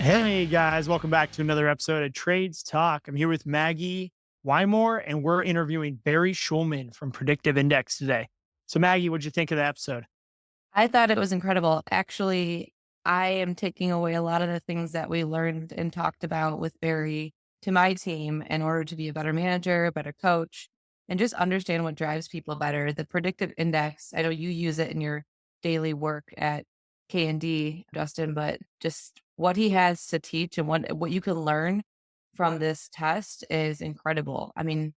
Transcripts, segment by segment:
Hey guys, welcome back to another episode of Trades Talk. I'm here with Maggie Wymore, and we're interviewing Barry Schulman from Predictive Index today. So, Maggie, what'd you think of the episode? I thought it was incredible. Actually, I am taking away a lot of the things that we learned and talked about with Barry to my team in order to be a better manager, a better coach, and just understand what drives people better. The predictive index, I know you use it in your daily work at K&D, Justin, but just what he has to teach and what you can learn from this test is incredible. I mean,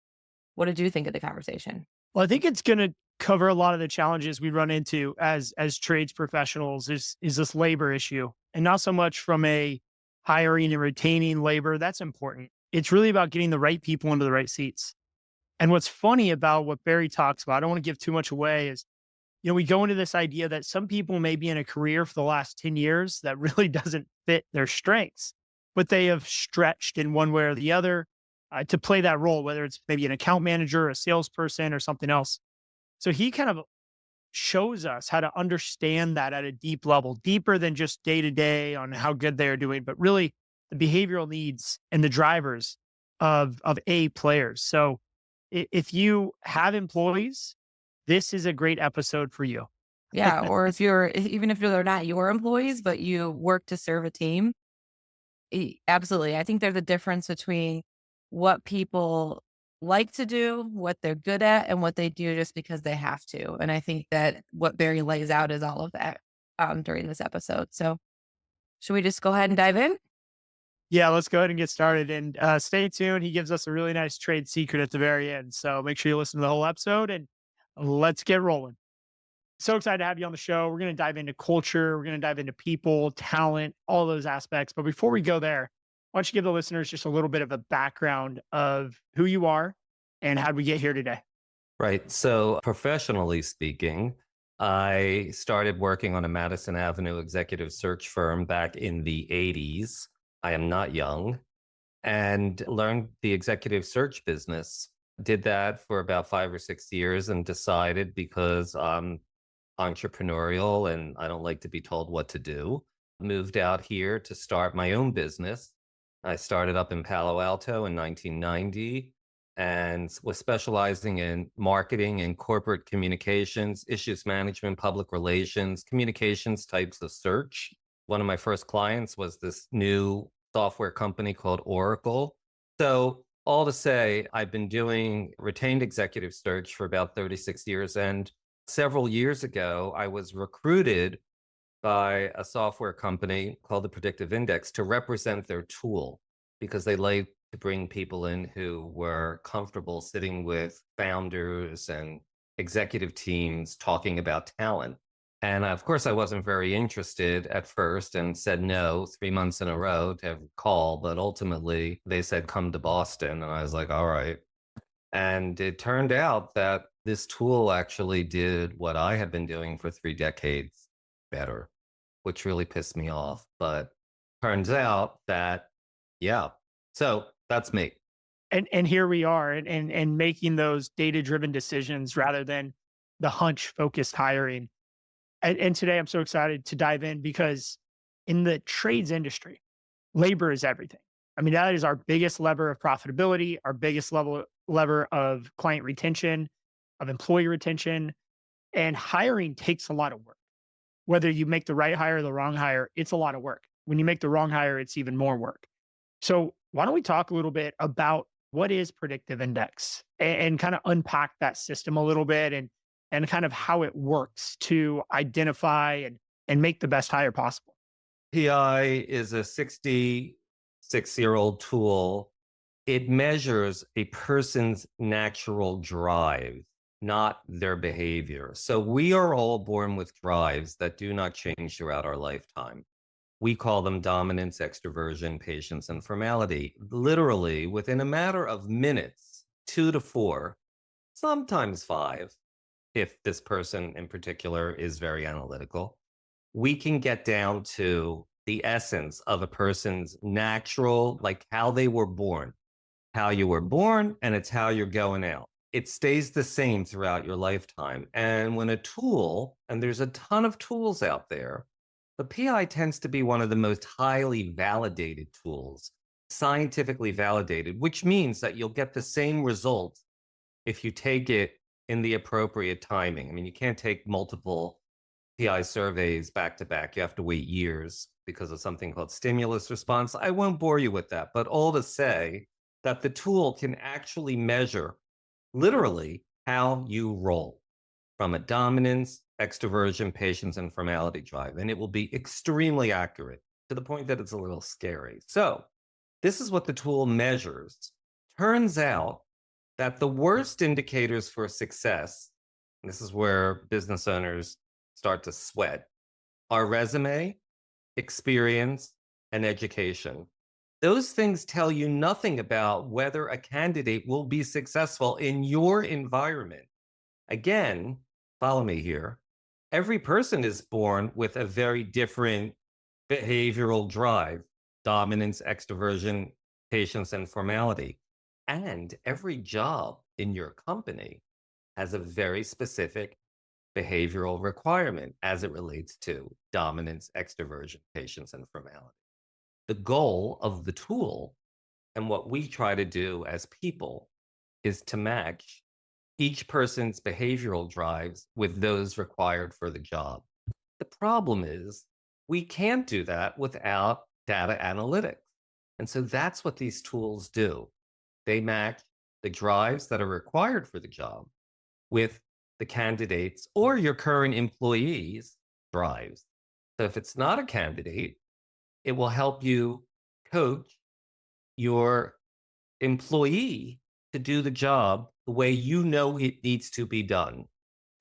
what did you think of the conversation? Well, I think it's going to cover a lot of the challenges we run into as trades professionals is this labor issue, and not so much from a hiring and retaining labor. That's important. It's really about getting the right people into the right seats. And what's funny about what Barry talks about, I don't want to give too much away, is we go into this idea that some people may be in a career for the last 10 years that really doesn't fit their strengths, but they have stretched in one way or the other to play that role, whether it's maybe an account manager, a salesperson, or something else. So he kind of shows us how to understand that at a deep level, deeper than just day to day on how good they are doing, but really the behavioral needs and the drivers of A players. So if you have employees, this is a great episode for you. Yeah, or even if they're not your employees, but you work to serve a team. Absolutely. I think there's a difference between what people like to do, what they're good at, and what they do just because they have to. And I think that what Barry lays out is all of that during this episode. So should we just go ahead and dive in? Yeah, let's go ahead and get started and stay tuned. He gives us a really nice trade secret at the very end. So make sure you listen to the whole episode and let's get rolling. So excited to have you on the show. We're going to dive into culture. We're going to dive into people, talent, all those aspects. But before we go there, why don't you give the listeners just a little bit of a background of who you are and how did we get here today? Right. So, professionally speaking, I started working on a Madison Avenue executive search firm back in the 80s. I am not young and learned the executive search business. Did that for about 5 or 6 years and decided because I'm entrepreneurial and I don't like to be told what to do, moved out here to start my own business. I started up in Palo Alto in 1990 and was specializing in marketing and corporate communications, issues management, public relations, communications types of search. One of my first clients was this new software company called Oracle. So, all to say, I've been doing retained executive search for about 36 years. And several years ago, I was recruited by a software company called the Predictive Index to represent their tool because they like to bring people in who were comfortable sitting with founders and executive teams talking about talent. And of course, I wasn't very interested at first and said no 3 months in a row to have a call. But ultimately, they said, come to Boston. And I was like, all right. And it turned out that this tool actually did what I had been doing for 3 decades better, which really pissed me off. But turns out that, yeah. So that's me. And here we are and making those data driven decisions rather than the hunch focused hiring. And today I'm so excited to dive in because in the trades industry, labor is everything. I mean, that is our biggest lever of profitability, our biggest lever of client retention, of employee retention, and hiring takes a lot of work. Whether you make the right hire or the wrong hire, it's a lot of work. When you make the wrong hire, it's even more work. So why don't we talk a little bit about what is predictive index and kind of unpack that system a little bit and kind of how it works to identify and make the best hire possible. PI is a 66-year-old tool. It measures a person's natural drive, not their behavior. So we are all born with drives that do not change throughout our lifetime. We call them dominance, extroversion, patience, and formality. Literally, within a matter of minutes, 2 to 4, sometimes 5, if this person in particular is very analytical, we can get down to the essence of a person's natural, like how they were born, how you were born, and it's how you're going out. It stays the same throughout your lifetime. And when a tool, and there's a ton of tools out there, But PI tends to be one of the most highly validated tools, scientifically validated, which means that you'll get the same results if you take it in the appropriate timing. I mean, you can't take multiple PI surveys back to back. You have to wait years because of something called stimulus response. I won't bore you with that, but all to say that the tool can actually measure literally how you roll from a dominance, extroversion, patience, and formality drive. And it will be extremely accurate to the point that it's a little scary. So, this is what the tool measures. Turns out that the worst indicators for success, and this is where business owners start to sweat, are resume, experience, and education. Those things tell you nothing about whether a candidate will be successful in your environment. Again, follow me here. Every person is born with a very different behavioral drive, dominance, extroversion, patience, and formality. And every job in your company has a very specific behavioral requirement as it relates to dominance, extroversion, patience, and formality. The goal of the tool and what we try to do as people is to match each person's behavioral drives with those required for the job. The problem is we can't do that without data analytics. And so that's what these tools do. They match the drives that are required for the job with the candidates or your current employees' drives. So if it's not a candidate, it will help you coach your employee to do the job the way you know it needs to be done.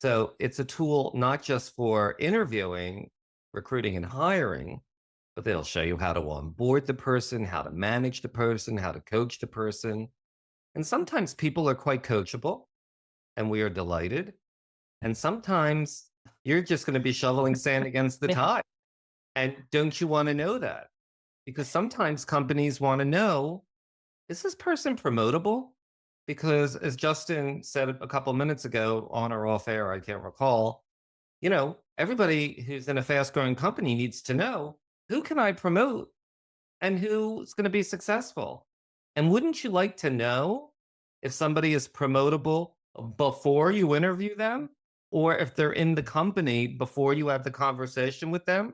So it's a tool not just for interviewing, recruiting, and hiring, but they'll show you how to onboard the person, how to manage the person, how to coach the person. And sometimes people are quite coachable, and we are delighted. And sometimes you're just going to be shoveling sand against the tide. And don't you want to know that? Because sometimes companies want to know, is this person promotable? Because as Justin said a couple minutes ago, on or off air, I can't recall, everybody who's in a fast growing company needs to know, who can I promote and who's going to be successful? And wouldn't you like to know if somebody is promotable before you interview them, or if they're in the company before you have the conversation with them?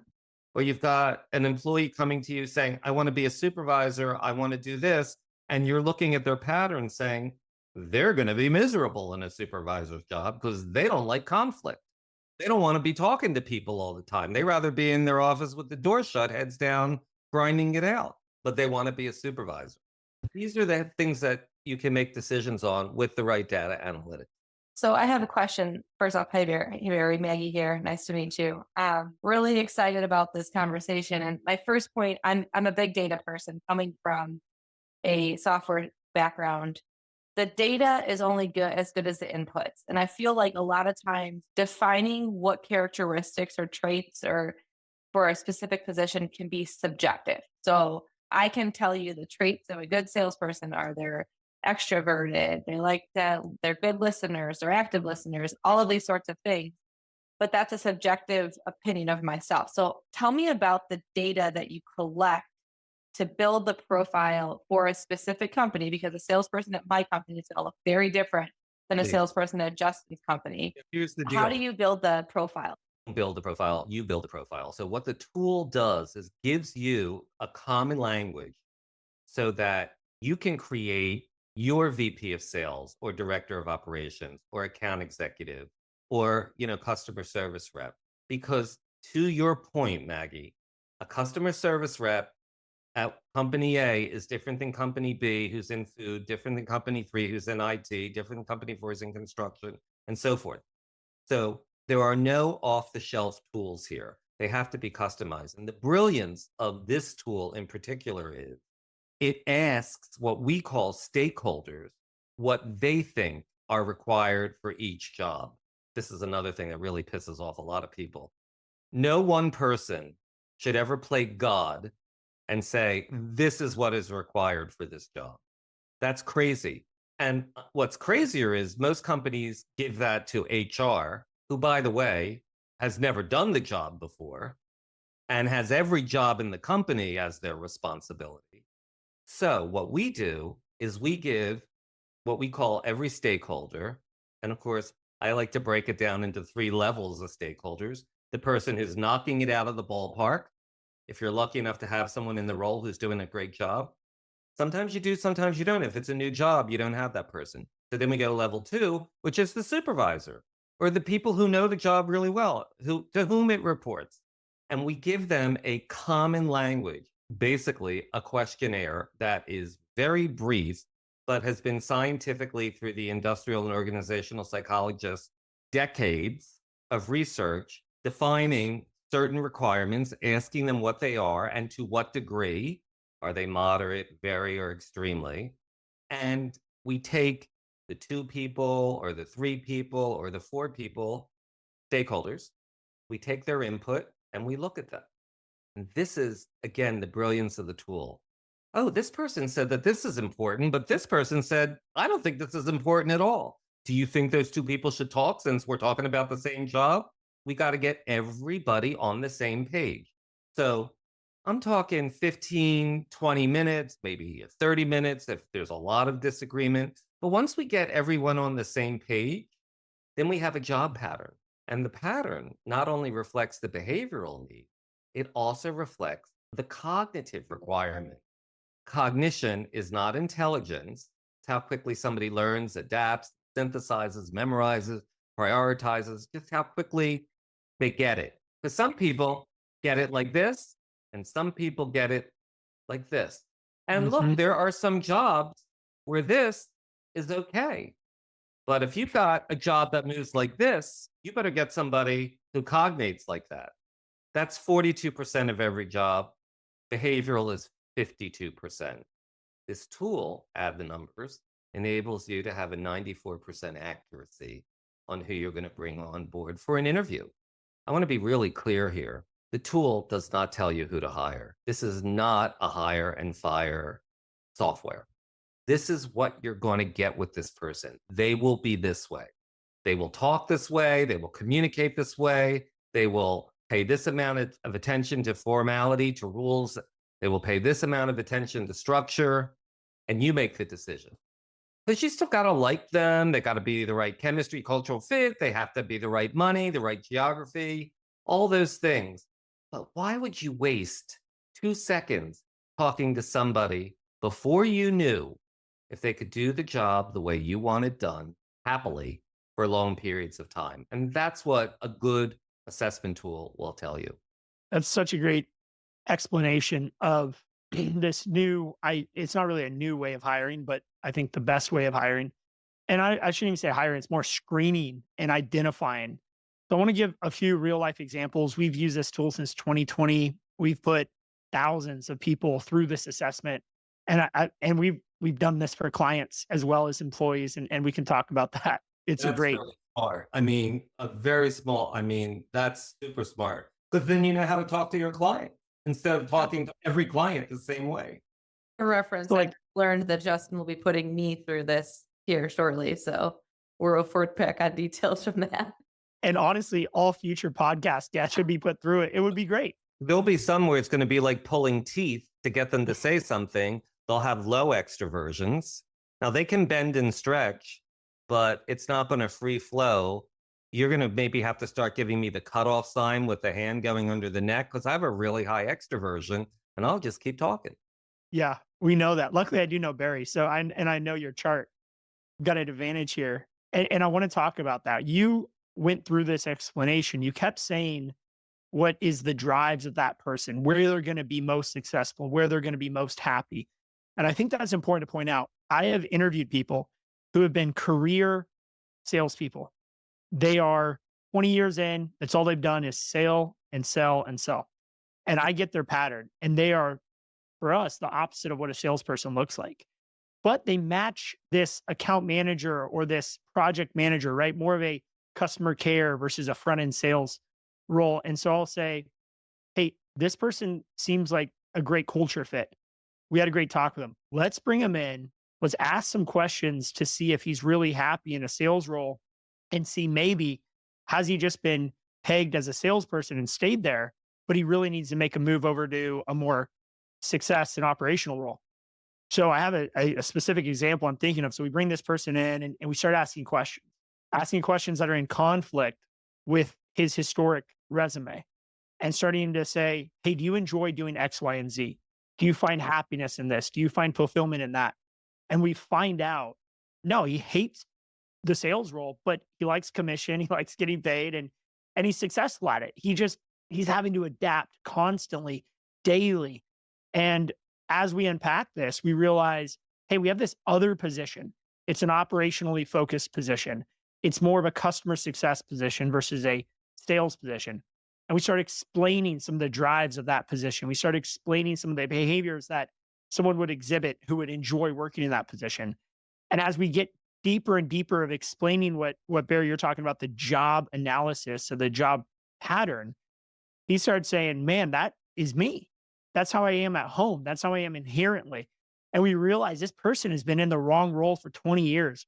Or you've got an employee coming to you saying, I want to be a supervisor, I want to do this. And you're looking at their pattern saying, they're going to be miserable in a supervisor's job because they don't like conflict. They don't want to be talking to people all the time. They rather be in their office with the door shut, heads down, grinding it out, but they want to be a supervisor. These are the things that you can make decisions on with the right data analytics. So I have a question. First off, hi, Barry, Maggie here. Nice to meet you. Really excited about this conversation. And my first point, I'm a big data person coming from a software background. The data is only good as the inputs. And I feel like a lot of times defining what characteristics or traits or for a specific position can be subjective. So I can tell you the traits of a good salesperson are they're extroverted, they like that, they're good listeners, they're active listeners, all of these sorts of things. But that's a subjective opinion of myself. So tell me about the data that you collect to build the profile for a specific company, because a salesperson at my company is going to look very different than a Please. salesperson at Justin's company. Here's the How deal. do you build the profile? Build the profile, you build the profile. So what the tool does is gives you a common language so that you can create your VP of sales or director of operations or account executive or, customer service rep. Because to your point, Maggie, a customer service rep at company A is different than company B, who's in food, different than company 3, who's in IT, different than company 4, who's in construction, and so forth. So there are no off-the-shelf tools here. They have to be customized. And the brilliance of this tool in particular is it asks what we call stakeholders what they think are required for each job. This is another thing that really pisses off a lot of people. No one person should ever play God and say, this is what is required for this job. That's crazy. And what's crazier is most companies give that to HR, who, by the way, has never done the job before. and has every job in the company as their responsibility. So what we do is we give what we call every stakeholder. And of course, I like to break it down into 3 levels of stakeholders. The person who's knocking it out of the ballpark. If you're lucky enough to have someone in the role who's doing a great job, sometimes you do, sometimes you don't. If it's a new job, you don't have that person. So then we go to level 2, which is the supervisor or the people who know the job really well, who to whom it reports. And we give them a common language, basically a questionnaire that is very brief, but has been scientifically through the industrial and organizational psychologists, decades of research defining certain requirements, asking them what they are and to what degree. Are they moderate, very, or extremely? And we take the 2 people or the 3 people or the 4 people, stakeholders, we take their input and we look at them. And this is, again, the brilliance of the tool. Oh, this person said that this is important, but this person said, I don't think this is important at all. Do you think those 2 people should talk since we're talking about the same job? We got to get everybody on the same page. So I'm talking 15, 20 minutes, maybe 30 minutes if there's a lot of disagreement. But once we get everyone on the same page, then we have a job pattern. And the pattern not only reflects the behavioral need, it also reflects the cognitive requirement. Cognition is not intelligence. It's how quickly somebody learns, adapts, synthesizes, memorizes, prioritizes, just how quickly they get it. Because some people get it like this, and some people get it like this. And Hmm. look, there are some jobs where this is okay. But if you've got a job that moves like this, you better get somebody who cognates like that. That's 42% of every job. Behavioral is 52%. This tool, add the numbers, enables you to have a 94% accuracy on who you're going to bring on board for an interview. I want to be really clear here. The tool does not tell you who to hire. This is not a hire and fire software. This is what you're going to get with this person. They will be this way. They will talk this way. They will communicate this way. They will pay this amount of attention to formality, to rules. They will pay this amount of attention to structure, and you make the decision. But you still got to like them. They got to be the right chemistry, cultural fit. They have to be the right money, the right geography, all those things. But why would you waste 2 seconds talking to somebody before you knew if they could do the job the way you want it done happily for long periods of time? And that's what a good assessment tool will tell you. That's such a great explanation of this new it's not really a new way of hiring, but I think the best way of hiring. And I shouldn't even say hiring, it's more screening and identifying. So I want to give a few real life examples. We've used this tool since 2020. We've put thousands of people through this assessment. And we've done this for clients as well as employees, and we can talk about that. It's a That's great. really smart. I mean, a very small, I mean, that's super smart. Because then you know how to talk to your client instead of talking to every client the same way. For reference, So I like, learned that Justin will be putting me through this here shortly. So we're a forth back on details from that. and honestly, all future podcast guests should be put through it. It would be great. There'll be some where it's going to be like pulling teeth to get them to say something. They'll have low extroversions. Now they can bend and stretch, but it's not going to free flow. You're going to maybe have to start giving me the cutoff sign with the hand going under the neck because I have a really high extroversion and I'll just keep talking. Yeah, we know that. Luckily, I do know Barry. So I know your chart. Got an advantage here. And I want to talk about that. You went through this explanation. You kept saying what is the drives of that person, where they're going to be most successful, where they're going to be most happy. And I think that's important to point out. I have interviewed people who have been career salespeople. They are 20 years in. That's all they've done is sell and sell and sell. And I get their pattern. And they are, for us, the opposite of what a salesperson looks like. But they match this account manager or this project manager, right? More of a customer care versus a front end sales role. And so I'll say, hey, this person seems like a great culture fit. We had a great talk with him. Let's bring him in. Let's ask some questions to see if he's really happy in a sales role and see maybe has he just been pegged as a salesperson and stayed there? but he really needs to make a move over to a more success and operational role. So I have a specific example I'm thinking of. So we bring this person in and we start asking questions that are in conflict with his historic resume and starting to say, hey, do you enjoy doing X, Y, and Z? Do you find happiness in this? Do you find fulfillment in that? And we find out, no, he hates the sales role, but he likes commission, he likes getting paid, and he's successful at it. He's having to adapt constantly, daily. And as we unpack this, we realize, hey, we have this other position. It's an operationally focused position. It's more of a customer success position versus a sales position. And we start explaining some of the drives of that position. We start explaining some of the behaviors that someone would exhibit who would enjoy working in that position. And as we get deeper and deeper of explaining what Barry, you're talking about, the job analysis of the job pattern, he started saying, man, that is me. That's how I am at home. That's how I am inherently. And we realize this person has been in the wrong role for 20 years.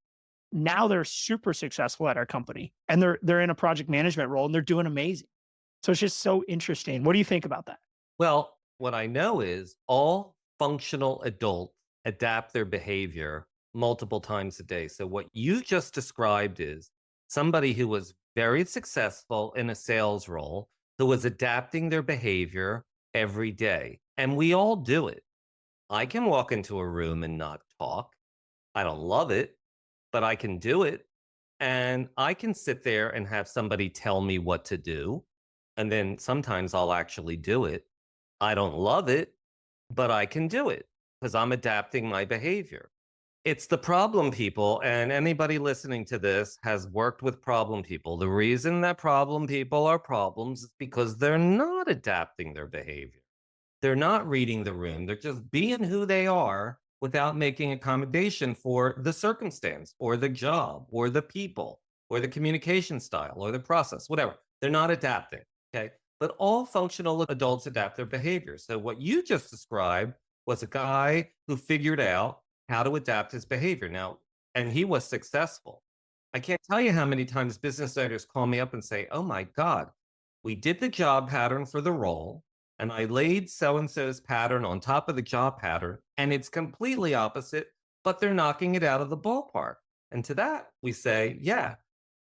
Now they're super successful at our company and they're in a project management role and they're doing amazing. So it's just so interesting. What do you think about that? Well, what I know is all functional adults adapt their behavior multiple times a day. So, what you just described is somebody who was very successful in a sales role, who was adapting their behavior every day. And we all do it. I can walk into a room and not talk. I don't love it, but I can do it. And I can sit there and have somebody tell me what to do. And then sometimes I'll actually do it. I don't love it, but I can do it because I'm adapting my behavior. It's the problem people, and anybody listening to this has worked with problem people. The reason that problem people are problems is because they're not adapting their behavior. They're not reading the room. They're just being who they are without making accommodation for the circumstance or the job or the people or the communication style or the process, whatever. They're not adapting. Okay. But all functional adults adapt their behavior. So what you just described was a guy who figured out how to adapt his behavior. Now, and he was successful. I can't tell you how many times business owners call me up and say, oh my God, we did the job pattern for the role and I laid so and so's pattern on top of the job pattern and it's completely opposite, but they're knocking it out of the ballpark. And to that, we say, yeah.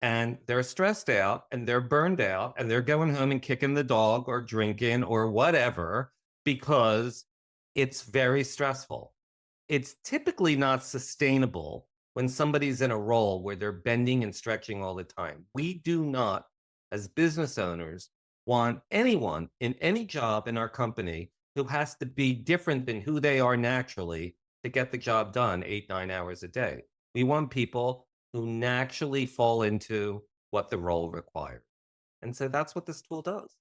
And they're stressed out and they're burned out and they're going home and kicking the dog or drinking or whatever because it's very stressful. It's typically not sustainable when somebody's in a role where they're bending and stretching all the time. We do not, as business owners, want anyone in any job in our company who has to be different than who they are naturally to get the job done 8-9 hours a day. We want people who naturally fall into what the role requires. And so that's what this tool does.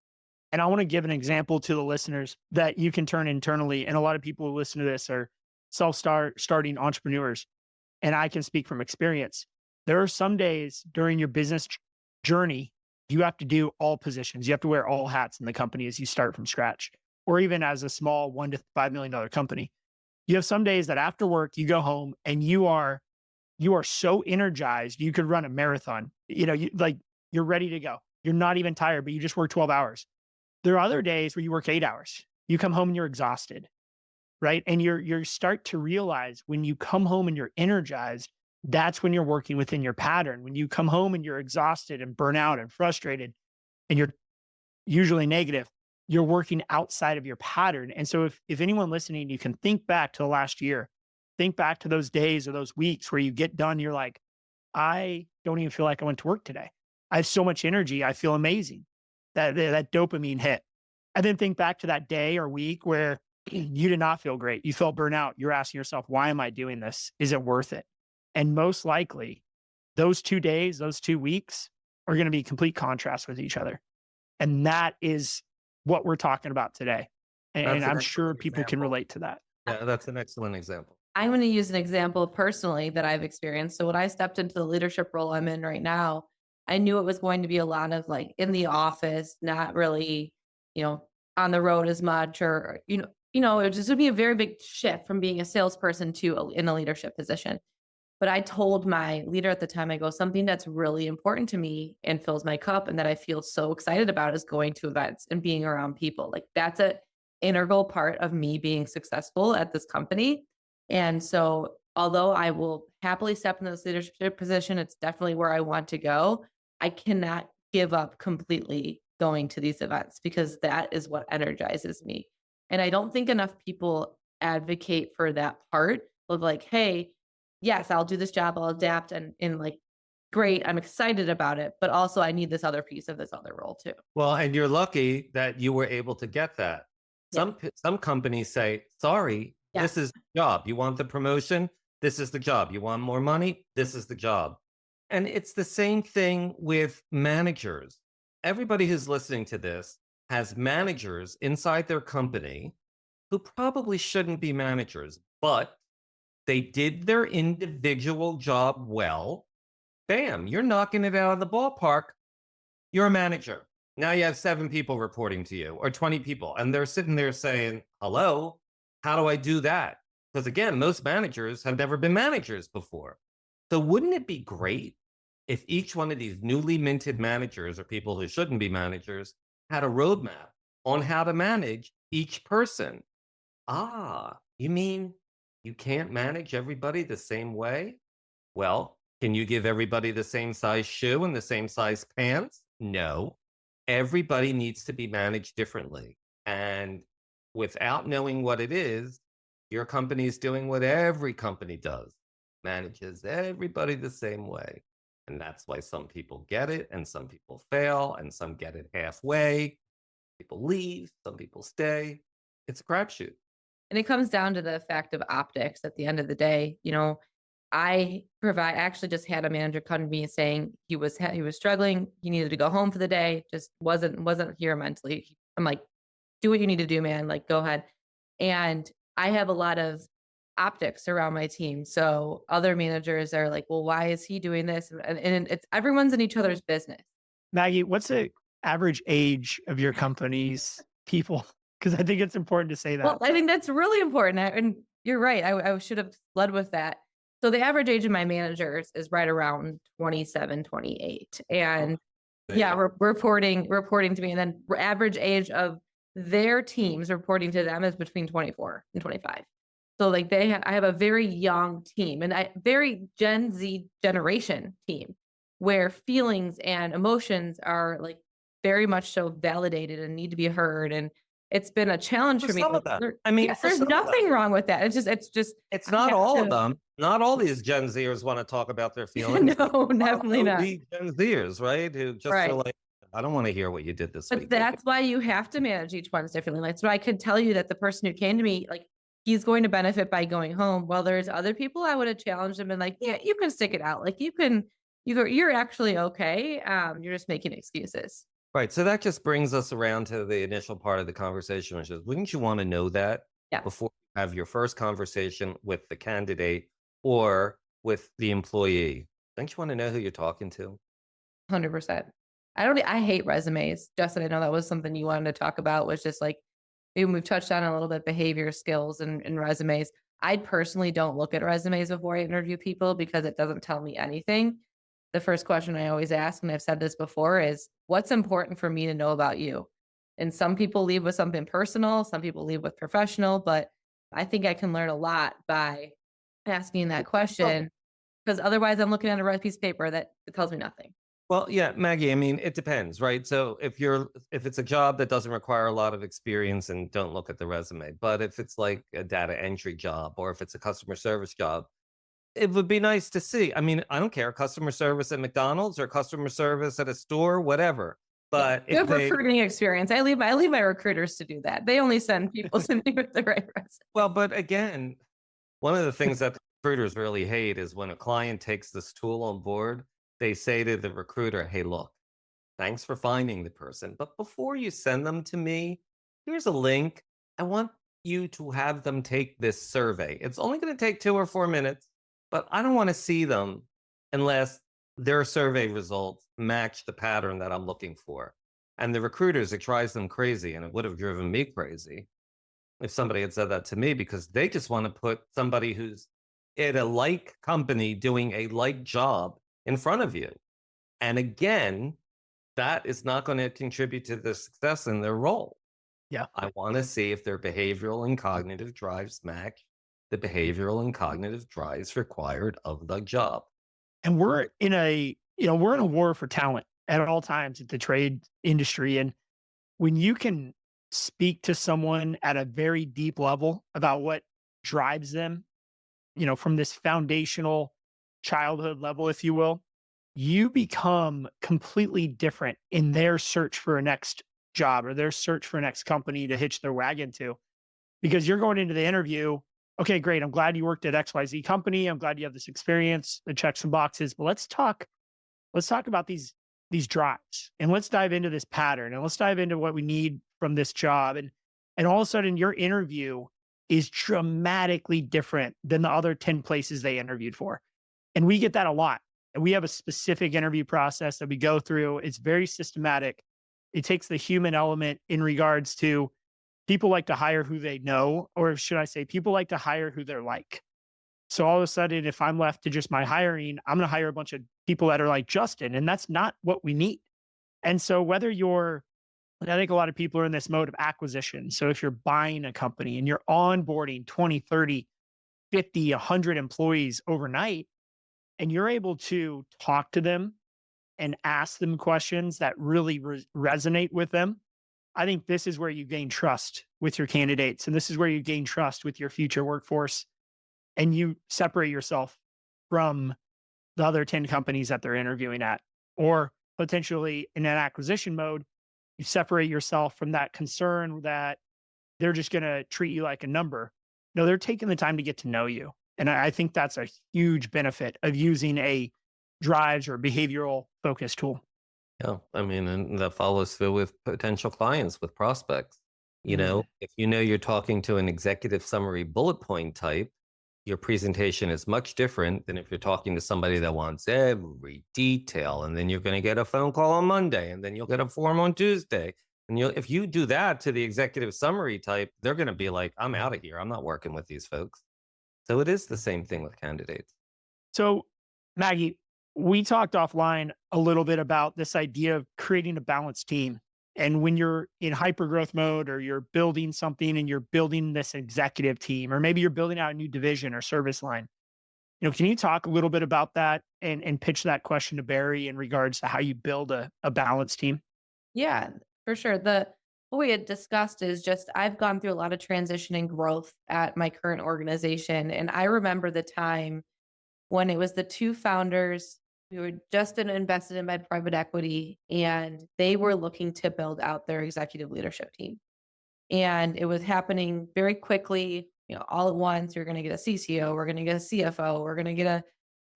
And I want to give an example to the listeners that you can turn internally. And a lot of people who listen to this are starting entrepreneurs. And I can speak from experience. There are some days during your business journey, you have to do all positions. You have to wear all hats in the company as you start from scratch, or even as a small $1 to $5 million company. You have some days that after work, you go home and you are so energized, you could run a marathon. You're ready to go. You're not even tired, but you just work 12 hours. There are other days where you work 8 hours. You come home and you're exhausted, right? And you start to realize when you come home and you're energized, that's when you're working within your pattern. When you come home and you're exhausted and burnt out and frustrated, and you're usually negative, you're working outside of your pattern. And so if anyone listening, you can think back to the last year, think back to those days or those weeks where you get done, you're like, I don't even feel like I went to work today. I have so much energy. I feel amazing. That dopamine hit. And then think back to that day or week where you did not feel great. You felt burnout. You're asking yourself, why am I doing this? Is it worth it? And most likely, those 2 days, those 2 weeks are going to be complete contrast with each other. And that is what we're talking about today. And I'm sure people can relate to that. Yeah, that's an excellent example. I'm going to use an example personally that I've experienced. So when I stepped into the leadership role I'm in right now, I knew it was going to be a lot of like in the office, not really, on the road as much, or, it was just going to be a very big shift from being a salesperson to in a leadership position. But I told my leader at the time, I go, something that's really important to me and fills my cup and that I feel so excited about is going to events and being around people. Like that's a integral part of me being successful at this company. And so although I will happily step into this leadership position, it's definitely where I want to go. I cannot give up completely going to these events because that is what energizes me. And I don't think enough people advocate for that part of like, hey, yes, I'll do this job, I'll adapt and like, great, I'm excited about it, but also I need this other piece of this other role too. Well, and you're lucky that you were able to get that. Yeah. Some companies say, "Sorry, Yeah. this is the job. You want the promotion? This is the job. You want more money? This is the job." And it's the same thing with managers. Everybody who's listening to this has managers inside their company who probably shouldn't be managers, but they did their individual job well. Bam, you're knocking it out of the ballpark. You're a manager. Now you have 7 people reporting to you or 20 people, and they're sitting there saying, hello, how do I do that? Because again, most managers have never been managers before. So wouldn't it be great if each one of these newly minted managers or people who shouldn't be managers had a roadmap on how to manage each person? Ah, you mean you can't manage everybody the same way? Well, can you give everybody the same size shoe and the same size pants? No. Everybody needs to be managed differently. And without knowing what it is, your company is doing what every company does, manages everybody the same way. And that's why some people get it and some people fail and some get it halfway. People leave, some people stay. It's a crapshoot. And it comes down to the fact of optics at the end of the day. I actually just had a manager come to me saying he was struggling. He needed to go home for the day. Just wasn't here mentally. I'm like, do what you need to do, man. Like, go ahead. And I have a lot of optics around my team. So other managers are like, well, why is he doing this? And it's everyone's in each other's business. Maggie, what's the average age of your company's people? Because I think it's important to say that. Well, I think that's really important. And you're right. I should have led with that. So the average age of my managers is right around 27, 28. And yeah, reporting to me. And then average age of their teams reporting to them is between 24 and 25. So like I have a very young team and very Gen Z generation team where feelings and emotions are like very much so validated and need to be heard. And it's been a challenge for me. Some of that. I mean, Yes, there's nothing wrong with that. It's not all of them. Not all these Gen Zers want to talk about their feelings. No, definitely not. Gen Zers, right? Who just Right. feel like, I don't want to hear what you did this But week. that's why you have to manage each one's differently. Like, so I could tell you that the person who came to me, like, he's going to benefit by going home. Well, there's other people I would have challenged them and like, yeah, you can stick it out. Like you're actually okay. You're just making excuses. Right. So that just brings us around to the initial part of the conversation, which is, wouldn't you want to know that Yeah. before you have your first conversation with the candidate or with the employee? Don't you want to know who you're talking to? 100%. I hate resumes. Justin, I know that was something you wanted to talk about, was just like, maybe we've touched on a little bit behavior skills and resumes. I personally don't look at resumes before I interview people because it doesn't tell me anything. The first question I always ask, and I've said this before, is what's important for me to know about you? And some people leave with something personal, some people leave with professional, but I think I can learn a lot by asking that question because otherwise I'm looking at a red piece of paper that tells me nothing. Well, yeah, Maggie, I mean, it depends, right? So if it's a job that doesn't require a lot of experience, and don't look at the resume, but if it's like a data entry job or if it's a customer service job, it would be nice to see. I mean, I don't care, customer service at McDonald's or customer service at a store, whatever. But You have if they, recruiting experience. I leave my recruiters to do that. They only send people to me with the right resume. well, but again, one of the things that the recruiters really hate is when a client takes this tool on board, they say to the recruiter, hey, look, thanks for finding the person, but before you send them to me, here's a link. I want you to have them take this survey. It's only going to take 2 or 4 minutes, but I don't want to see them unless their survey results match the pattern that I'm looking for. And the recruiters, it drives them crazy, and it would have driven me crazy if somebody had said that to me, because they just want to put somebody who's at a like company doing a like job in front of you. And again, that is not going to contribute to the success in their role. Yeah. I want to see if their behavioral and cognitive drives match the behavioral and cognitive drives required of the job. And we're in a war for talent at all times at the trade industry. And when you can speak to someone at a very deep level about what drives them, from this foundational childhood level, if you will, you become completely different in their search for a next job or their search for a next company to hitch their wagon to. Because you're going into the interview, okay, great. I'm glad you worked at XYZ company. I'm glad you have this experience that checks some boxes. But let's talk about these drives and let's dive into this pattern and let's dive into what we need from this job. And all of a sudden your interview is dramatically different than the other 10 places they interviewed for. And we get that a lot. And we have a specific interview process that we go through. It's very systematic. It takes the human element in regards to people like to hire who they know, or should I say, people like to hire who they're like. So all of a sudden, if I'm left to just my hiring, I'm going to hire a bunch of people that are like Justin, and that's not what we need. And so I think a lot of people are in this mode of acquisition. So if you're buying a company and you're onboarding 20, 30, 50, 100 employees overnight, and you're able to talk to them and ask them questions that really resonate with them, I think this is where you gain trust with your candidates. And this is where you gain trust with your future workforce. And you separate yourself from the other 10 companies that they're interviewing at, or potentially in an acquisition mode, you separate yourself from that concern that they're just going to treat you like a number. No, they're taking the time to get to know you. And I think that's a huge benefit of using a drives or behavioral focus tool. Yeah. I mean, and that follows through with potential clients, with prospects. Mm. If you know you're talking to an executive summary bullet point type, your presentation is much different than if you're talking to somebody that wants every detail. And then you're going to get a phone call on Monday, and then you'll get a form on Tuesday. And if you do that to the executive summary type, they're going to be like, I'm out of here. I'm not working with these folks. So it is the same thing with candidates. So, Maggie, we talked offline a little bit about this idea of creating a balanced team. And when you're in hyper growth mode or you're building something and you're building this executive team, or maybe you're building out a new division or service line, can you talk a little bit about that and pitch that question to Barry in regards to how you build a balanced team? Yeah, for sure. What we had discussed is just I've gone through a lot of transition and growth at my current organization. And I remember the time when it was the two founders. We were just invested in by private equity, and they were looking to build out their executive leadership team. And it was happening very quickly, all at once. You're going to get a CCO, we're going to get a CFO, we're going to get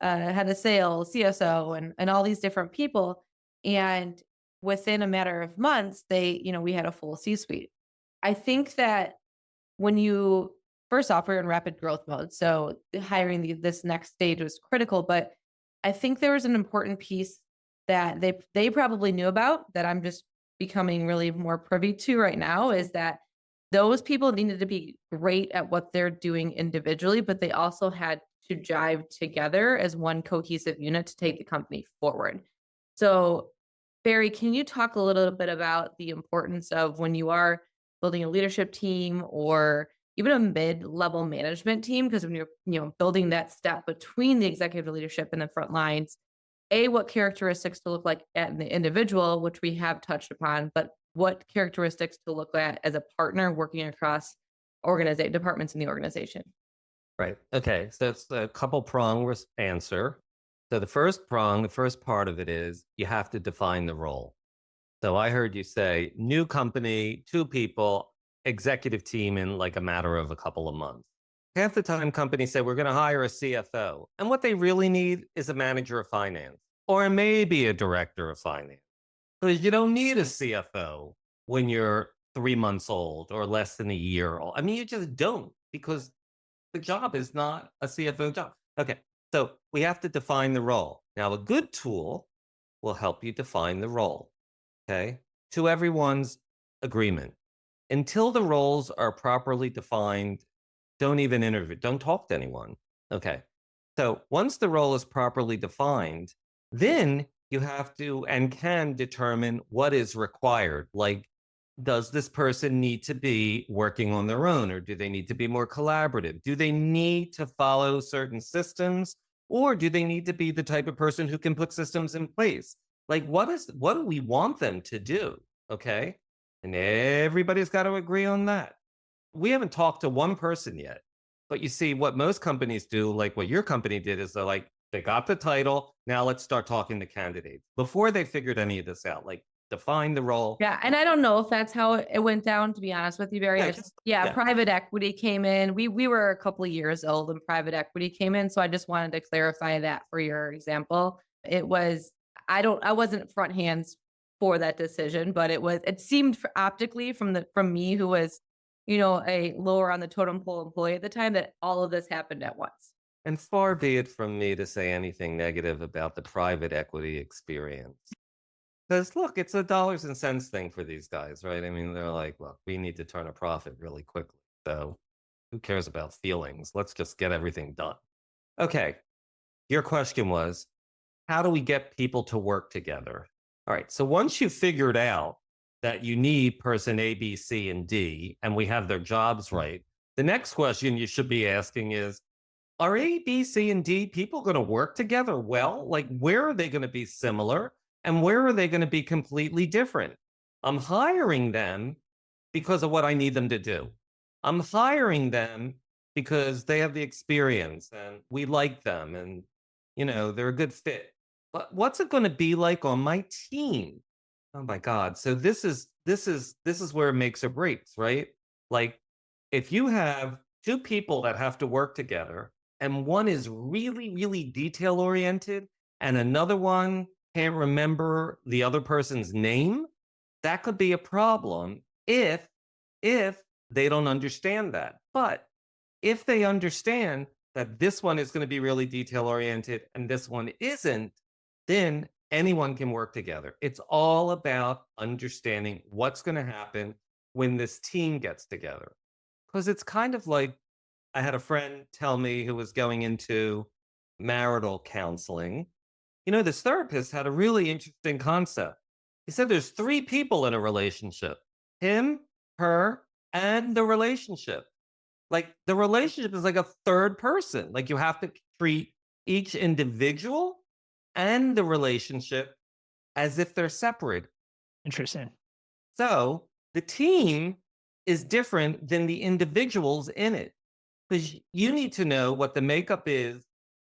a head of sales, CSO, and all these different people. And within a matter of months, we had a full C-suite. I think that when you first off, we're in rapid growth mode, so hiring this next stage was critical. But I think there was an important piece that they probably knew about that I'm just becoming really more privy to right now, is that those people needed to be great at what they're doing individually, but they also had to jive together as one cohesive unit to take the company forward. So, Barry, can you talk a little bit about the importance of when you are building a leadership team or even a mid-level management team? Because when you're building that step between the executive leadership and the front lines, what characteristics to look like at the individual, which we have touched upon, but what characteristics to look at as a partner working across departments in the organization. Right. Okay. So it's a couple prong answer. So the first part of it is you have to define the role. So I heard you say new company, two people, executive team in like a matter of a couple of months. Half the time companies say we're going to hire a CFO. And what they really need is a manager of finance or maybe a director of finance. Because you don't need a CFO when you're 3 months old or less than a year old. I mean, you just don't, because the job is not a CFO job. Okay. So we have to define the role. Now, a good tool will help you define the role. Okay. To everyone's agreement. Until the roles are properly defined, don't even interview, don't talk to anyone. Okay. So once the role is properly defined, then you have to and can determine what is required. Like, does this person need to be working on their own, or do they need to be more collaborative? Do they need to follow certain systems, or do they need to be the type of person who can put systems in place? Like, what do we want them to do? Okay. And everybody's got to agree on that. We haven't talked to one person yet. But you see, what most companies do, like what your company did, is they're like, they got the title. Now let's start talking to candidates before they figured any of this out. Like, define the role. Yeah, and I don't know if that's how it went down, to be honest with you, Barry. Yeah, It's just yeah, yeah. private equity came in. We were a couple of years old when private equity came in, so I just wanted to clarify that for your example. It was I wasn't front hands for that decision, but it seemed optically from me who was, a lower on the totem pole employee at the time that all of this happened at once. And far be it from me to say anything negative about the private equity experience. Because look, it's a dollars and cents thing for these guys, right? I mean, they're like, look, we need to turn a profit really quickly. So who cares about feelings? Let's just get everything done. Okay. Your question was, how do we get people to work together? All right. So once you figured out that you need person A, B, C, and D, and we have their jobs right, the next question you should be asking is, are A, B, C, and D people going to work together well? Like, where are they going to be similar and where are they going to be completely different? I'm hiring them because of what I need them to do. I'm hiring them because they have the experience and we like them and, they're a good fit. But what's it going to be like on my team? Oh my God. So this is where it makes or breaks, right? Like, if you have two people that have to work together and one is really, really detail oriented and another one can't remember the other person's name, that could be a problem if they don't understand that. But if they understand that this one is going to be really detail oriented and this one isn't, then anyone can work together. It's all about understanding what's going to happen when this team gets together. Because it's kind of like, I had a friend tell me who was going into marital counseling. This therapist had a really interesting concept. He said there's three people in a relationship: him, her, and the relationship. Like, the relationship is like a third person. Like, you have to treat each individual and the relationship as if they're separate. Interesting. So the team is different than the individuals in it, because you need to know what the makeup is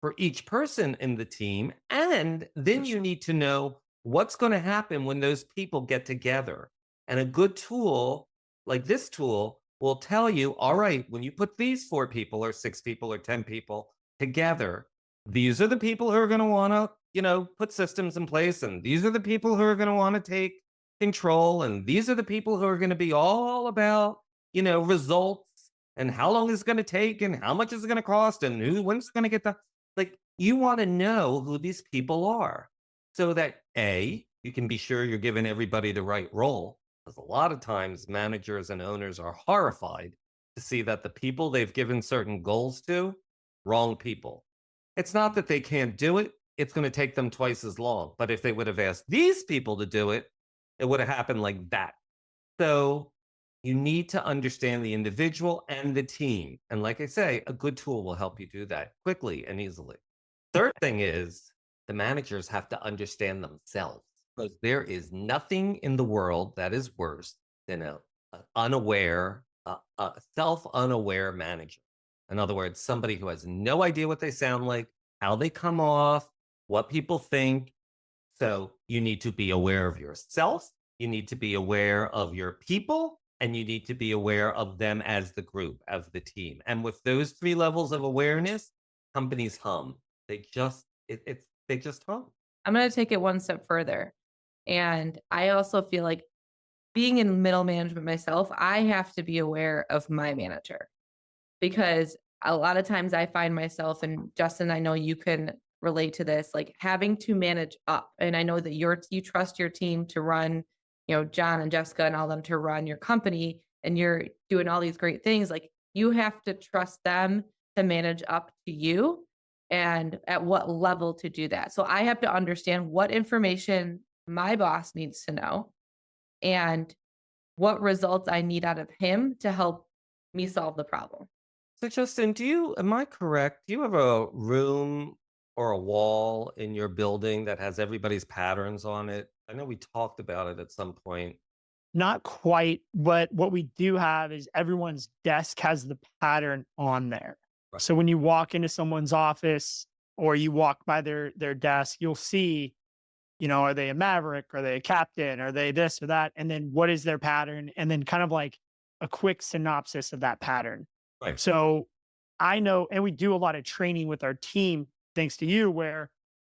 for each person in the team. And then you need to know what's going to happen when those people get together. And a good tool like this tool will tell you, all right, when you put these four people or six people or 10 people together, these are the people who are going to want to, put systems in place. And these are the people who are going to want to take control. And these are the people who are going to be all about, results and how long it's going to take and how much is it going to cost and when's going to get the, like, you want to know who these people are so that A, you can be sure you're giving everybody the right role. Because a lot of times managers and owners are horrified to see that the people they've given certain goals to, wrong people. It's not that they can't do it, it's going to take them twice as long. But if they would have asked these people to do it, it would have happened like that. So you need to understand the individual and the team. And like I say, a good tool will help you do that quickly and easily. Third thing is, the managers have to understand themselves, because there is nothing in the world that is worse than a self-unaware manager. In other words, somebody who has no idea what they sound like, how they come off, what people think. So you need to be aware of yourself. You need to be aware of your people, and you need to be aware of them as the group, as the team. And with those three levels of awareness, companies hum. They just hum. I'm going to take it one step further. And I also feel like being in middle management myself, I have to be aware of my manager, because a lot of times I find myself, and Justin, I know you can relate to this, like having to manage up. And I know that you trust your team to run, John and Jessica and all them to run your company, and you're doing all these great things. Like, you have to trust them to manage up to you. and at what level to do that. So I have to understand what information my boss needs to know and what results I need out of him to help me solve the problem. So, Justin, am I correct? Do you have a room or a wall in your building that has everybody's patterns on it? I know we talked about it at some point. Not quite, but what we do have is everyone's desk has the pattern on there. Right. So when you walk into someone's office or you walk by their desk, you'll see, are they a maverick? Are they a captain? Are they this or that? And then what is their pattern? And then kind of like a quick synopsis of that pattern. Right. So I know, and we do a lot of training with our team, thanks to you, where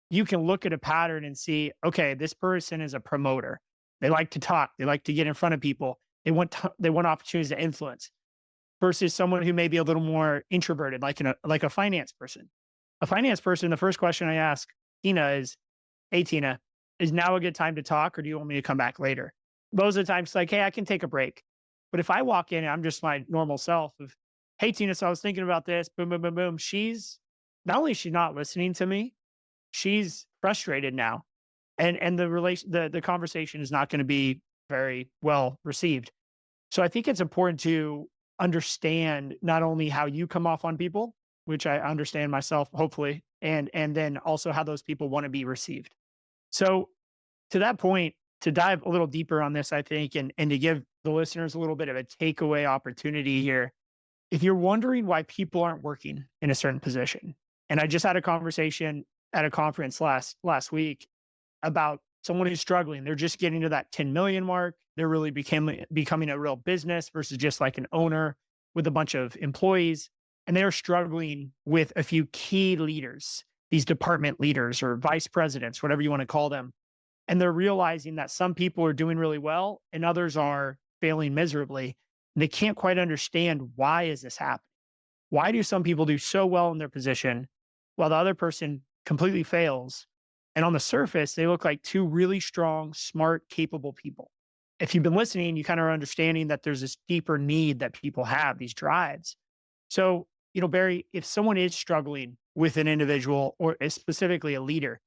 you can look at a pattern and see, okay, this person is a promoter. They like to talk. They like to get in front of people. They want opportunities to influence versus someone who may be a little more introverted, like a finance person. A finance person, the first question I ask Tina is, "Hey Tina, is now a good time to talk, or do you want me to come back later?" Most of the time, it's like, "Hey, I can take a break." But if I walk in and I'm just my normal self of, "Hey Tina, so I was thinking about this," boom, boom, boom, boom. She's not only is she not listening to me, she's frustrated now, and the conversation is not going to be very well received. So I think it's important to understand not only how you come off on people, which I understand myself, hopefully, and then also how those people want to be received. So to that point, to dive a little deeper on this, I think, and to give the listeners a little bit of a takeaway opportunity here, if you're wondering why people aren't working in a certain position, and I just had a conversation at a conference last week about someone who's struggling. They're just getting to that 10 million mark. They're really becoming a real business versus just like an owner with a bunch of employees. And they're struggling with a few key leaders, these department leaders or vice presidents, whatever you want to call them. And they're realizing that some people are doing really well and others are failing miserably. And they can't quite understand, why is this happening? Why do some people do so well in their position while the other person completely fails? And on the surface, they look like two really strong, smart, capable people. If you've been listening, you kind of are understanding that there's this deeper need that people have, these drives. So, Barry, if someone is struggling with an individual or specifically a leader,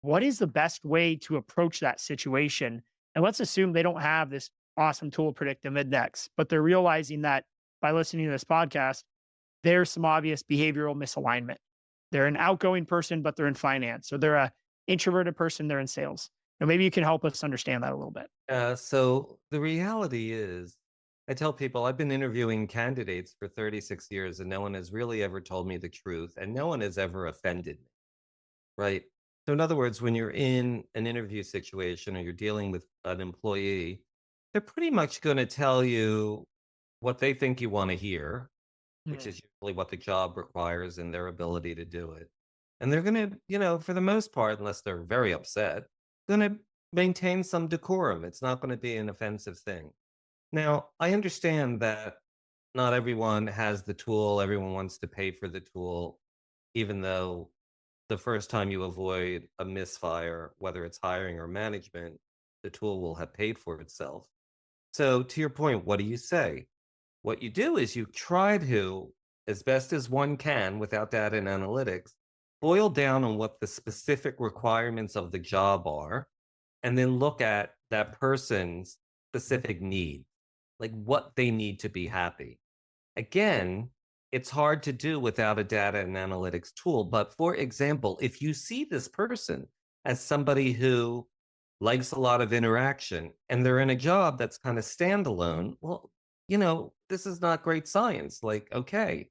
what is the best way to approach that situation? And let's assume they don't have this awesome tool, Predictive Index, but they're realizing that by listening to this podcast, there's some obvious behavioral misalignment. They're an outgoing person, but they're in finance, or they're a introverted person, they're in sales. Now, maybe you can help us understand that a little bit. So the reality is, I tell people I've been interviewing candidates for 36 years and no one has really ever told me the truth and no one has ever offended me, right? So, in other words, when you're in an interview situation or you're dealing with an employee, they're pretty much going to tell you what they think you want to hear, which Mhm. is usually what the job requires and their ability to do it. And they're going to, for the most part, unless they're very upset, going to maintain some decorum. It's not going to be an offensive thing. Now, I understand that not everyone has the tool, everyone wants to pay for the tool, even though the first time you avoid a misfire, whether it's hiring or management, the tool will have paid for itself. So, to your point, what do you say? What you do is you try to, as best as one can without data and analytics, boil down on what the specific requirements of the job are, and then look at that person's specific need, like what they need to be happy. Again, it's hard to do without a data and analytics tool. But for example, if you see this person as somebody who likes a lot of interaction and they're in a job that's kind of standalone, well, this is not great science. Like, okay,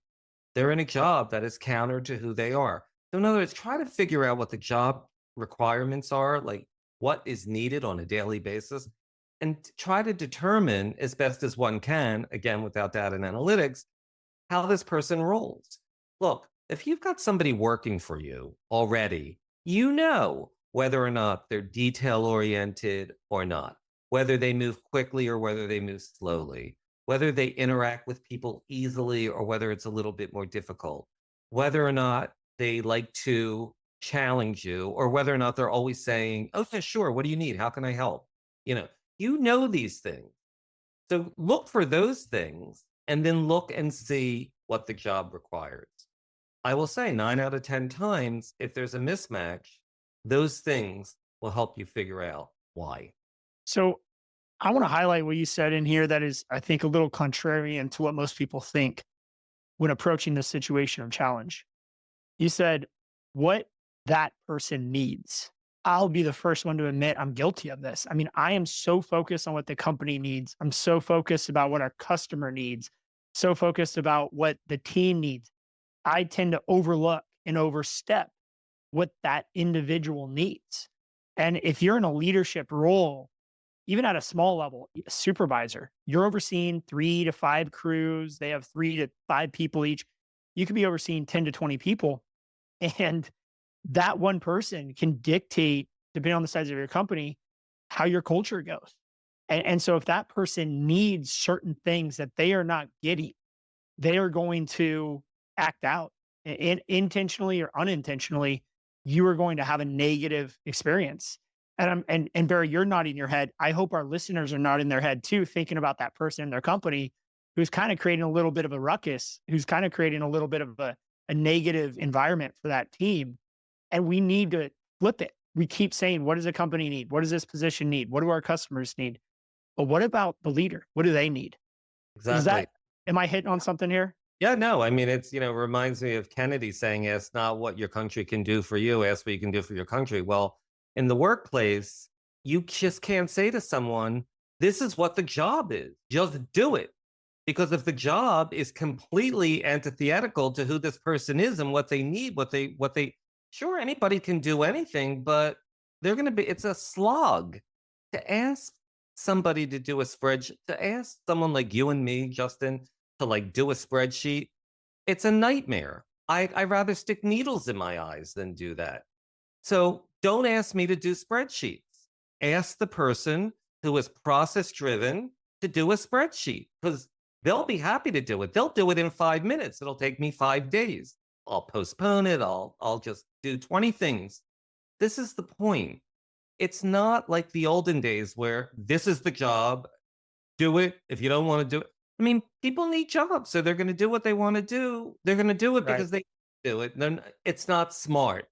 they're in a job that is counter to who they are. So, in other words, try to figure out what the job requirements are, like what is needed on a daily basis, and try to determine as best as one can, again, without data and analytics, how this person rolls. Look, if you've got somebody working for you already, you know whether or not they're detail oriented or not, whether they move quickly or whether they move slowly, whether they interact with people easily or whether it's a little bit more difficult, whether or not they like to challenge you or whether or not they're always saying, okay, sure, what do you need? How can I help? You know, you know these things. So look for those things and then look and see what the job requires. I will say 9 out of 10 times, if there's a mismatch, those things will help you figure out why. So I want to highlight what you said in here that is, I think, a little contrarian to what most people think when approaching the situation of challenge. You said what that person needs. I'll be the first one to admit I'm guilty of this. I mean, I am so focused on what the company needs. I'm so focused about what our customer needs, so focused about what the team needs. I tend to overlook and overstep what that individual needs. And if you're in a leadership role, even at a small level, a supervisor, you're overseeing 3 to 5 crews. They have 3 to 5 people each. You could be overseeing 10 to 20 people. And that one person can dictate, depending on the size of your company, how your culture goes. And so if that person needs certain things that they are not getting, they are going to act out intentionally or unintentionally. You are going to have a negative experience. And Barry, you're nodding your head. I hope our listeners are nodding their head too, thinking about that person in their company who's kind of creating a little bit of a ruckus, who's kind of creating a little bit of a negative environment for that team. And we need to flip it. We keep saying, what does a company need? What does this position need? What do our customers need? But what about the leader? What do they need? Is Exactly. that, am I hitting on something here? Yeah, no, I mean, it's, reminds me of Kennedy saying, ask not what your country can do for you, ask what you can do for your country. Well, in the workplace, you just can't say to someone, this is what the job is. Just do it. Because if the job is completely antithetical to who this person is and what they need, sure, anybody can do anything, but they're going to be, it's a slog to ask somebody to do a spreadsheet, to ask someone like you and me, Justin, to like do a spreadsheet. It's a nightmare. I rather stick needles in my eyes than do that. So don't ask me to do spreadsheets. Ask the person who is process driven to do a spreadsheet because they'll be happy to do it. They'll do it in 5 minutes. It'll take me 5 days. I'll postpone it. I'll just do 20 things. This is the point. It's not like the olden days where this is the job, do it. If you don't want to do it, I mean, people need jobs, so they're going to do what they want to do. They're going to do it Right. because they do it. Then it's not smart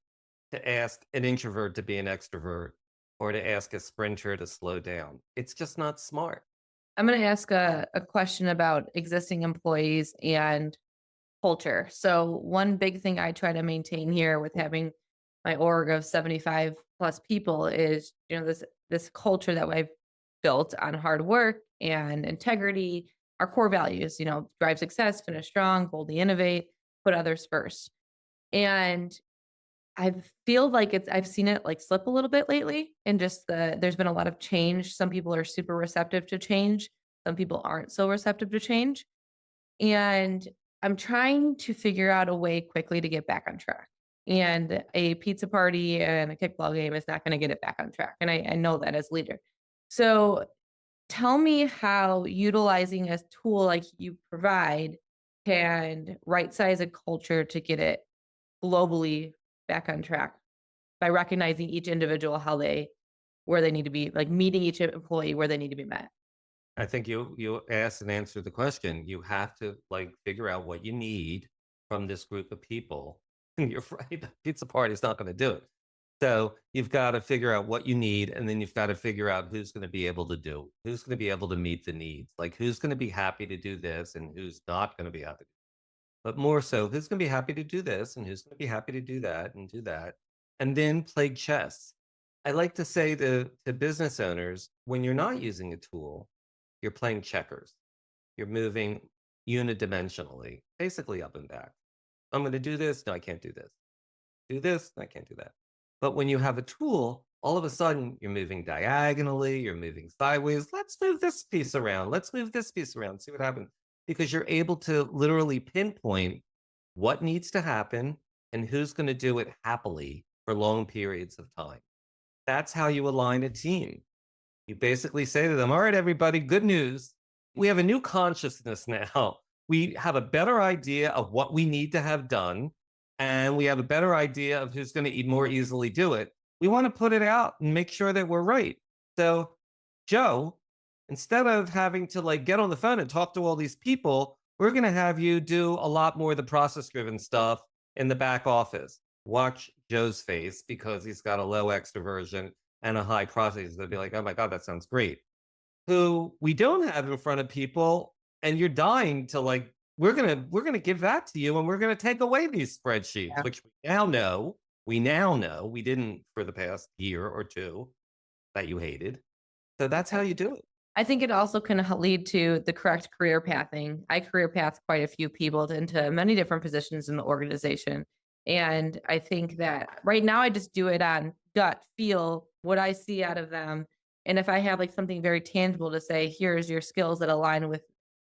to ask an introvert to be an extrovert or to ask a sprinter to slow down. It's just not smart. I'm going to ask a question about existing employees and culture. So one big thing I try to maintain here with having my org of 75 plus people is, this culture that I've built on hard work and integrity, our core values, drive success, finish strong, boldly innovate, put others first. And I feel like I've seen it like slip a little bit lately and just there's been a lot of change. Some people are super receptive to change. Some people aren't so receptive to change. And I'm trying to figure out a way quickly to get back on track. And a pizza party and a kickball game is not going to get it back on track. And I know that as leader. So tell me how utilizing a tool like you provide can right size a culture to get it globally back on track by recognizing each individual where they need to be, like meeting each employee where they need to be met. I think you asked and answered the question. You have to like figure out what you need from this group of people. And you're right, the pizza party is not going to do it. So you've got to figure out what you need, and then you've got to figure out who's going to be able to who's going to be able to meet the needs. Like who's going to be happy to do this and who's not going to be happy. But more so, who's going to be happy to do this and who's going to be happy to do that and do that. And then play chess. I like to say to business owners, when you're not using a tool, you're playing checkers. You're moving unidimensionally, basically up and back. I'm going to do this. No, I can't do this. Do this. No, I can't do that. But when you have a tool, all of a sudden you're moving diagonally, you're moving sideways. Let's move this piece around. Let's move this piece around. See what happens. Because you're able to literally pinpoint what needs to happen and who's going to do it happily for long periods of time. That's how you align a team. You basically say to them, all right, everybody, good news. We have a new consciousness now. We have a better idea of what we need to have done, and we have a better idea of who's going to more easily do it. We want to put it out and make sure that we're right. So, Joe, instead of having to like get on the phone and talk to all these people, we're going to have you do a lot more of the process driven stuff in the back office. Watch Joe's face because he's got a low extroversion and a high process. They'll be like, oh my God, that sounds great. Who we don't have in front of people, and you're dying to like, we're gonna give that to you and we're gonna take away these spreadsheets, Yeah. which we now know we didn't for the past year or two that you hated. So that's how you do it. I think it also can lead to the correct career pathing. I career path quite a few people into many different positions in the organization. And I think that right now I just do it on gut feel, what I see out of them. And if I have like something very tangible to say, here's your skills that align with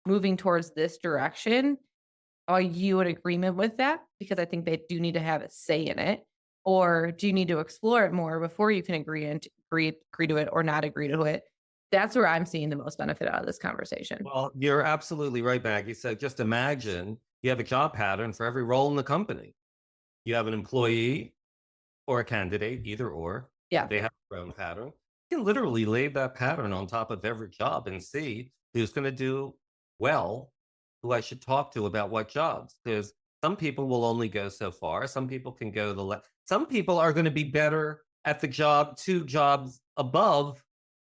moving towards this direction, are you in agreement with that? Because I think they do need to have a say in it. Or do you need to explore it more before you can agree to it or not agree to it? That's where I'm seeing the most benefit out of this conversation. Well, you're absolutely right, Maggie. So just imagine you have a job pattern for every role in the company. You have an employee or a candidate, either or. Yeah. They have their own pattern. You can literally lay that pattern on top of every job and see who's going to do well, who I should talk to about what jobs. Because some people will only go so far. Some people can go the left. Some people are going to be better at the job, two jobs above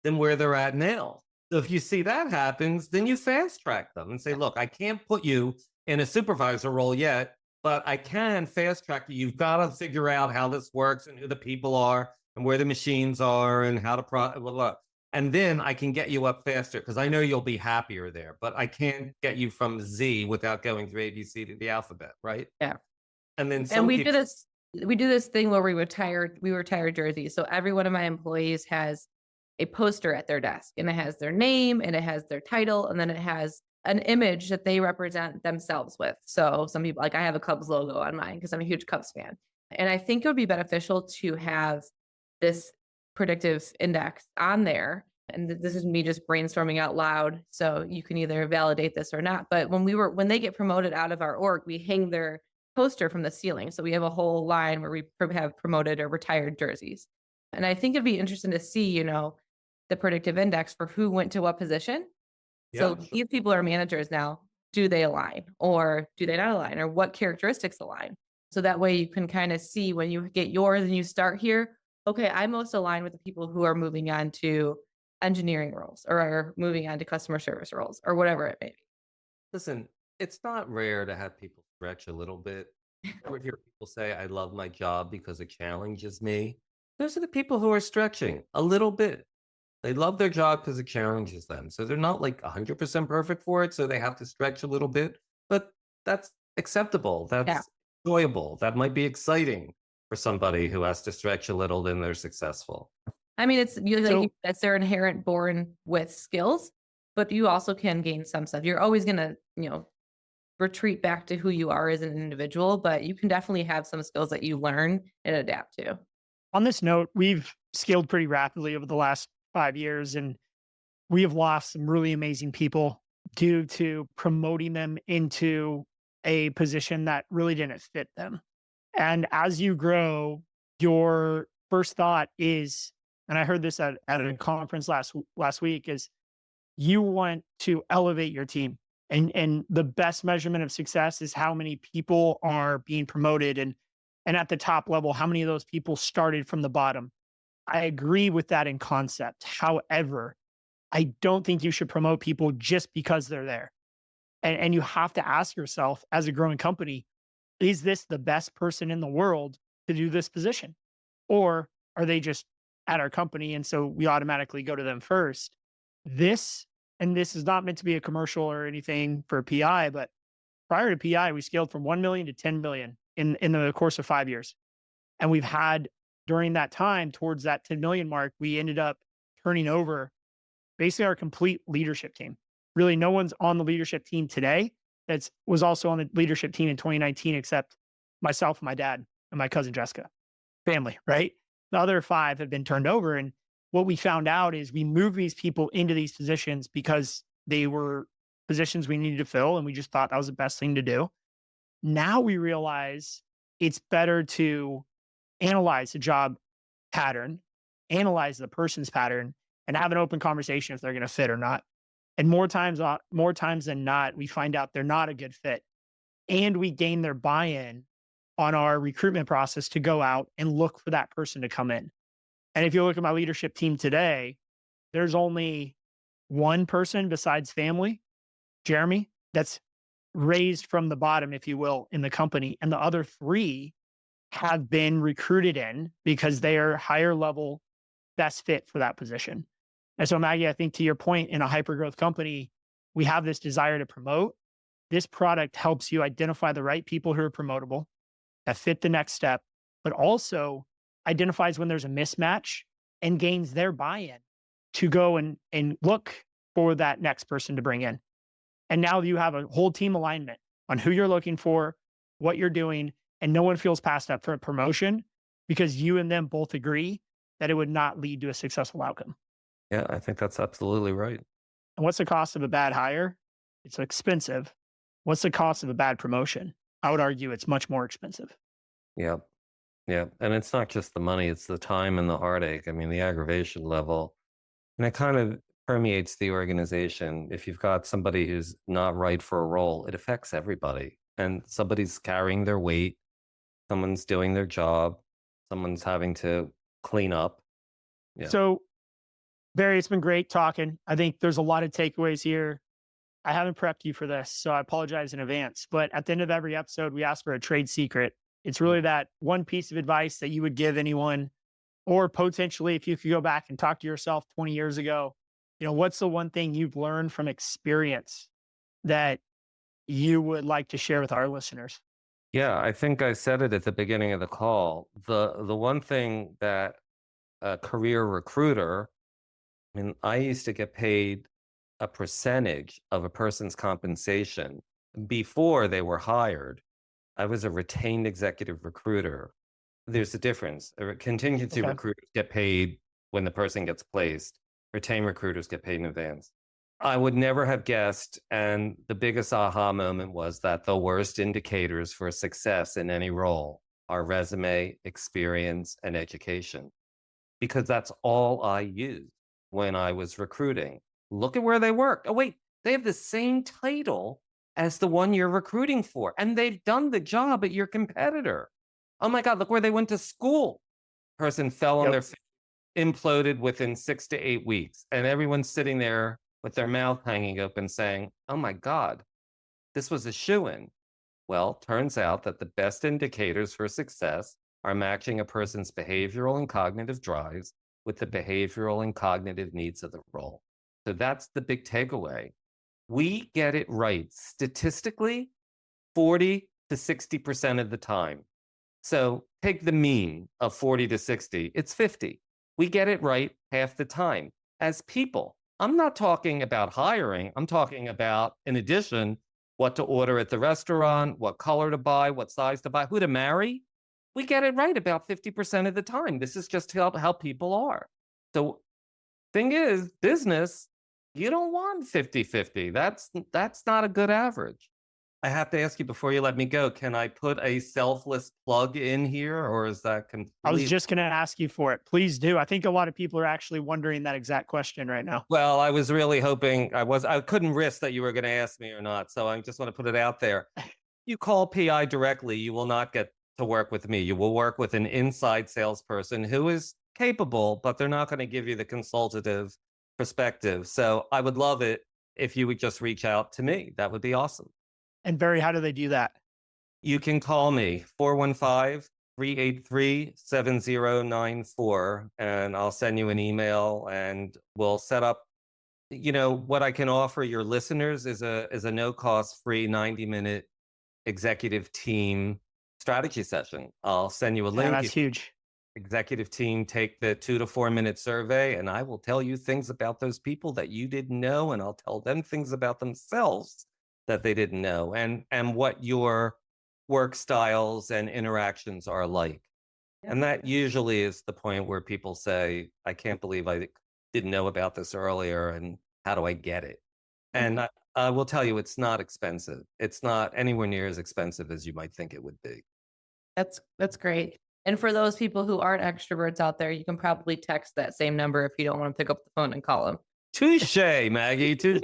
than where they're at now. So if you see that happens, then you fast track them and say, look, I can't put you in a supervisor role yet, but I can fast track you. You've got to figure out how this works and who the people are and where the machines are and how to blah, blah. And then I can get you up faster because I know you'll be happier there, but I can't get you from Z without going through ABC to the alphabet, right? Yeah. And then And some we people, do this thing where we retire jerseys. So every one of my employees has a poster at their desk, and it has their name and it has their title, and then it has an image that they represent themselves with. So some people, like I have a Cubs logo on mine because I'm a huge Cubs fan. And I think it would be beneficial to have this predictive index on there. And this is me just brainstorming out loud. So you can either validate this or not. But when they get promoted out of our org, we hang their poster from the ceiling. So we have a whole line where we have promoted or retired jerseys. And I think it'd be interesting to see, the predictive index for who went to what position. So yeah, these people are managers now. Do they align or do they not align, or what characteristics align? So that way you can kind of see when you get yours and you start here, okay, I'm most aligned with the people who are moving on to engineering roles or are moving on to customer service roles or whatever it may be. listen, it's not rare to have people stretch a little bit. I would hear people say, I love my job because it challenges me. Those are the people who are stretching a little bit. They love their job because it challenges them. So they're not like 100% perfect for it. So they have to stretch a little bit, but that's acceptable. Yeah. That's enjoyable. That might be exciting for somebody who has to stretch a little, then they're successful. I mean, So that's their inherent born with skills, but you also can gain some stuff. You're always going to, retreat back to who you are as an individual, but you can definitely have some skills that you learn and adapt to. on this note, we've scaled pretty rapidly over the last 5 years, and we have lost some really amazing people due to promoting them into a position that really didn't fit them. And as you grow, your first thought is, and I heard this at a conference last week, is you want to elevate your team. And the best measurement of success is how many people are being promoted, and at the top level, how many of those people started from the bottom. I agree with that in concept. However, I don't think you should promote people just because they're there. And you have to ask yourself, as a growing company, is this the best person in the world to do this position? Or are they just at our company? And so we automatically go to them first. This is not meant to be a commercial or anything for PI, but prior to PI, we scaled from 1 million to 10 million in the course of 5 years. And we've had, during that time, towards that 10 million mark, we ended up turning over basically our complete leadership team. Really, no one's on the leadership team today that was also on the leadership team in 2019, except myself, my dad, and my cousin Jessica. Family, right? The other 5 have been turned over. And what we found out is we moved these people into these positions because they were positions we needed to fill, and we just thought that was the best thing to do. Now we realize it's better to analyze the job pattern, analyze the person's pattern, and have an open conversation if they're going to fit or not. And more times than not, we find out they're not a good fit, and we gain their buy-in on our recruitment process to go out and look for that person to come in. And if you look at my leadership team today, there's only one person besides family, Jeremy, that's raised from the bottom, if you will, in the company. And the other three have been recruited in because they are higher level, best fit for that position. And so, Maggie, I think to your point, in a hyper growth company, we have this desire to promote. This product helps you identify the right people who are promotable that fit the next step, but also identifies when there's a mismatch and gains their buy-in to go and look for that next person to bring in. And now you have a whole team alignment on who you're looking for, what you're doing, and no one feels passed up for a promotion because you and them both agree that it would not lead to a successful outcome. Yeah, I think that's absolutely right. And what's the cost of a bad hire? It's expensive. What's the cost of a bad promotion? I would argue it's much more expensive. Yeah. Yeah. And it's not just the money, it's the time and the heartache. I mean, the aggravation level. And it kind of permeates the organization. If you've got somebody who's not right for a role, it affects everybody. And somebody's carrying their weight, someone's doing their job, someone's having to clean up. Yeah. So, Barry, it's been great talking. I think there's a lot of takeaways here. I haven't prepped you for this, so I apologize in advance. But at the end of every episode, we ask for a trade secret. It's really that one piece of advice that you would give anyone, or potentially if you could go back and talk to yourself 20 years ago, what's the one thing you've learned from experience that you would like to share with our listeners? Yeah, I think I said it at the beginning of the call. The one thing that a career recruiter, I mean, I used to get paid a percentage of a person's compensation before they were hired. I was a retained executive recruiter. There's a difference. Contingency Okay. recruiters get paid when the person gets placed. Retained recruiters get paid in advance. I would never have guessed. And the biggest aha moment was that the worst indicators for success in any role are resume, experience, and education, because that's all I used when I was recruiting. Look at where they work. Oh, wait, they have the same title as the one you're recruiting for, and they've done the job at your competitor. Oh my God, look where they went to school. Person fell on Yep. their face, imploded within 6 to 8 weeks. And everyone's sitting there with their mouth hanging open saying, oh my God, this was a shoo-in. Well, turns out that the best indicators for success are matching a person's behavioral and cognitive drives with the behavioral and cognitive needs of the role. So that's the big takeaway. We get it right statistically 40 to 60% of the time. So take the mean of 40 to 60, it's 50. We get it right half the time. As people, I'm not talking about hiring. I'm talking about, in addition, what to order at the restaurant, what color to buy, what size to buy, who to marry. We get it right about 50% of the time. This is just how people are. So thing is, business, you don't want 50-50. That's not a good average. I have to ask you before you let me go, can I put a selfless plug in here, or is that complete? I was just going to ask you for it. Please do. I think a lot of people are actually wondering that exact question right now. Well, I was really hoping I couldn't risk that you were going to ask me or not. So I just want to put it out there. You call PI directly, you will not get to work with me. You will work with an inside salesperson who is capable, but they're not going to give you the consultative perspective. So I would love it if you would just reach out to me. That would be awesome. And Barry, how do they do that? You can call me 415-383-7094, and I'll send you an email and we'll set up. What I can offer your listeners is a no-cost free 90-minute executive team strategy session. I'll send you a link. Yeah, that's huge. Executive team, take the 2 to 4 minute survey, and I will tell you things about those people that you didn't know, and I'll tell them things about themselves that they didn't know, and what your work styles and interactions are like. And that usually is the point where people say, I can't believe I didn't know about this earlier, and how do I get it? And I will tell you, it's not expensive. It's not anywhere near as expensive as you might think it would be. That's great. And for those people who aren't extroverts out there, you can probably text that same number if you don't want to pick up the phone and call them. Touche, Maggie, touche.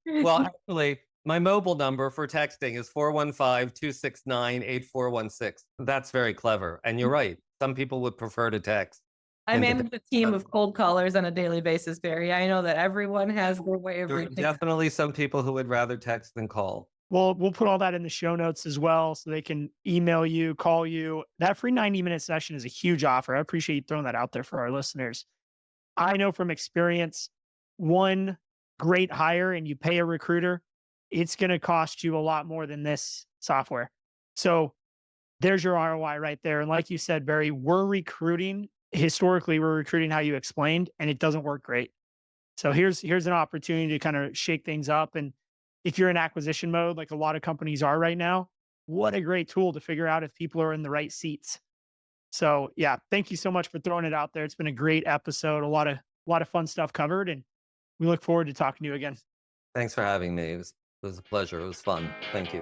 Well, actually, My mobile number for texting is 415-269-8416. That's very clever. And you're right. Some people would prefer to text. I than to manage a team of cold callers on a daily basis, Barry. I know that everyone has their way of There are reaching. definitely some people who would rather text than call. Well, we'll put all that in the show notes as well so they can email you, call you. That free 90-minute session is a huge offer. I appreciate you throwing that out there for our listeners. I know from experience, one great hire and you pay a recruiter, it's going to cost you a lot more than this software. So there's your ROI right there. And like you said, Barry, historically, we're recruiting how you explained, and it doesn't work great. So here's an opportunity to kind of shake things up. And if you're in acquisition mode, like a lot of companies are right now, what a great tool to figure out if people are in the right seats. So yeah, thank you so much for throwing it out there. It's been a great episode, a lot of fun stuff covered, and we look forward to talking to you again. Thanks for having me. It was a pleasure. It was fun. Thank you.